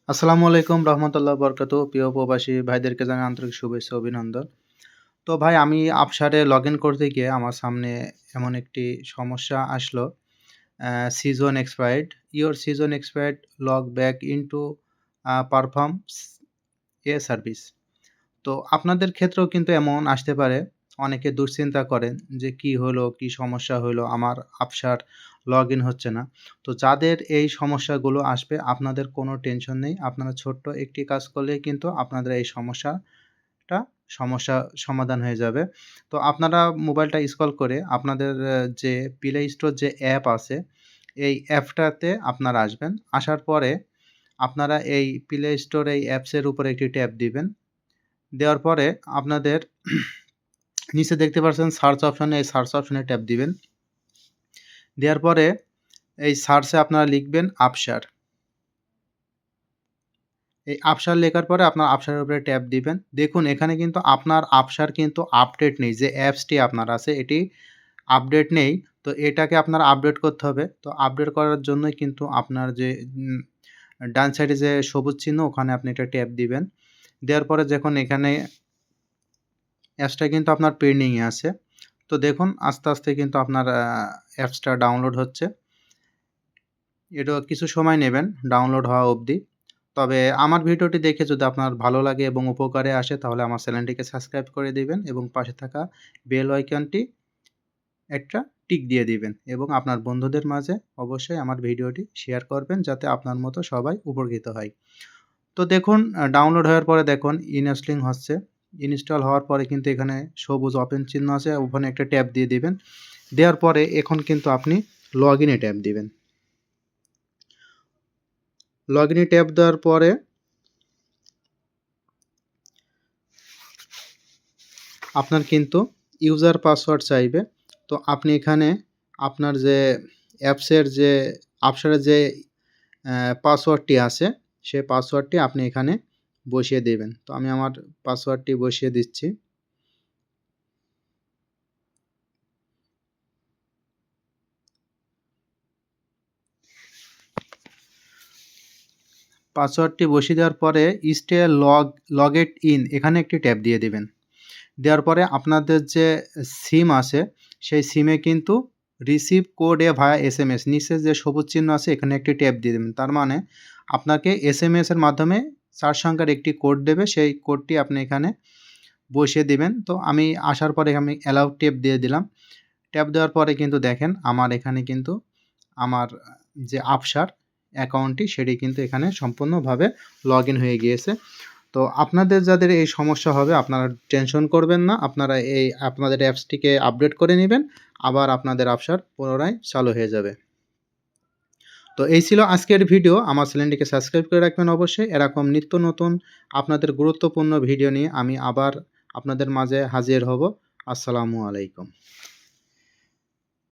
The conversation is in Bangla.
আসসালামু আলাইকুম রহমতুল্লাহ বরকাতু। প্রিয় প্রবাসী ভাইদেরকে জানাই আন্তরিক শুভেচ্ছা ও অভিনন্দন। তো ভাই আমি আবসারে লগইন করতে গিয়ে আমার সামনে এমন একটি সমস্যা আসলো। Season expired, your season expired, log back into performs a service. তো আপনাদের ক্ষেত্রেও কিন্তু এমন আসতে পারে। অনেকে দুশ্চিন্তা করেন যে কি হলো, কি সমস্যা হইলো, আমার আবসার লগইন হচ্ছে না। তো যাদের এই সমস্যাগুলো আসবে আপনাদের কোনো টেনশন নেই। আপনারা ছোট্ট একটি কাজ করলেই কিন্তু আপনাদের এই সমস্যা সমাধান হয়ে যাবে। তো আপনারা মোবাইলটা স্ক্রল করে আপনাদের যে প্লে স্টোর যে অ্যাপ আছে, এই অ্যাপটাতে আপনারা আসবেন। আসার পরে আপনারা এই প্লে স্টোর এই অ্যাপসের উপরে একটি ট্যাপ দিবেন। দেওয়ার পরে আপনাদের নিচে দেখতে পাচ্ছেন সার্চ অপশনে, এই সার্চ অপশনে ট্যাপ দিবেন। দেওয়ার পরে এই সার্চে আপনারা লিখবেন আবসার। এই আবসার লেখার পরে আপনার আবসারের উপরে ট্যাপ দিবেন। দেখুন এখানে কিন্তু আপনার আবসার কিন্তু আপডেট নেই। যে অ্যাপসটি আপনার আছে এটি আপডেট নেই। তো এটাকে আপনার আপডেট করতে হবে। তো আপডেট করার জন্যই কিন্তু আপনার যে ডান সাইডে যে সবুজ চিহ্ন ওখানে আপনি এটা ট্যাপ দিবেন। দেওয়ার পরে যখন এখানে অ্যাপসটা কিন্তু আপনার পেন্ডিংয়ে আছে। তো দেখুন আস্তে, আস্তে কিন্তু আপনার অ্যাপসটা ডাউনলোড হচ্ছে। এটাও কিছু সময় নেবেন ডাউনলোড হওয়া অবধি। তবে আমার ভিডিওটি দেখে যদি আপনার ভালো লাগে এবং উপকারে আসে তাহলে আমার চ্যানেলটিকে সাবস্ক্রাইব করে দিবেন এবং পাশে থাকা বেল আইকনটি একটা টিক দিয়ে দিবেন এবং আপনার বন্ধুদের মাঝে অবশ্যই আমার ভিডিওটি শেয়ার করবেন যাতে আপনার মতো সবাই উপকৃত হয়। তো দেখুন ডাউনলোড হওয়ার পরে দেখুন ইনস্টলিং হচ্ছে। ইনস্টল হওয়ার পরে কিন্তু এখানে সবুজ ওপেন চিহ্ন আছে, ওখানে একটা ট্যাপ দিয়ে দিবেন। দেওয়ার পরে এখন কিন্তু আপনি লগইনে ট্যাপ দিবেন। লগইনে ট্যাপ দেওয়ার পরে আপনার কিন্তু ইউজার পাসওয়ার্ড চাইবে। তো আপনি এখানে আপনার যে অ্যাপসের যে আবসারের যে পাসওয়ার্ডটি আছে সেই পাসওয়ার্ডটি আপনি এখানে বসিয়ে দেবেন। তো আমি আমার পাসওয়ার্ডটি বসিয়ে দিচ্ছি। পাসওয়ার্ডটি বসিয়ে দেওয়ার পরে স্টে লগড ইন এখানে একটি ট্যাপ দিয়ে দিবেন। দেওয়ার পরে আপনাদের যে সিম আছে সেই সিমে কিন্তু রিসিভ কোড ভায়া এসএমএস নিচে যে সবুজ চিহ্ন আছে এখানে একটি ট্যাপ দিয়ে দেবেন। তার মানে আপনাকে এসএমএস এর মাধ্যমে ৪ সংখ্যার একটি কোড দেবে, সেই কোডটি আপনি এখানে বসিয়ে দিবেন। তো আমি আসার পরে আমি অ্যালাউ ট্যাপ দিয়ে দিলাম। ট্যাপ দেওয়ার পরে কিন্তু দেখেন আমার এখানে কিন্তু আমার যে আবসার অ্যাকাউন্টটি সেটি কিন্তু এখানে সম্পূর্ণভাবে লগইন হয়ে গিয়েছে। তো আপনাদের যাদের এই সমস্যা হবে আপনারা টেনশন করবেন না। আপনারা এই আপনাদের অ্যাপসটিকে আপডেট করে নিবেন। আবার আপনাদের আবসার পুনরায় চালু হয়ে যাবে। তো এই ছিল আজকের ভিডিও। আমার চ্যানেলটিকে সাবস্ক্রাইব করে রাখবেন অবশ্যই। এরকম নিত্য নতুন আপনাদের গুরুত্বপূর্ণ ভিডিও নিয়ে আমি আবার আপনাদের মাঝে হাজির হব। আসসালামু আলাইকুম।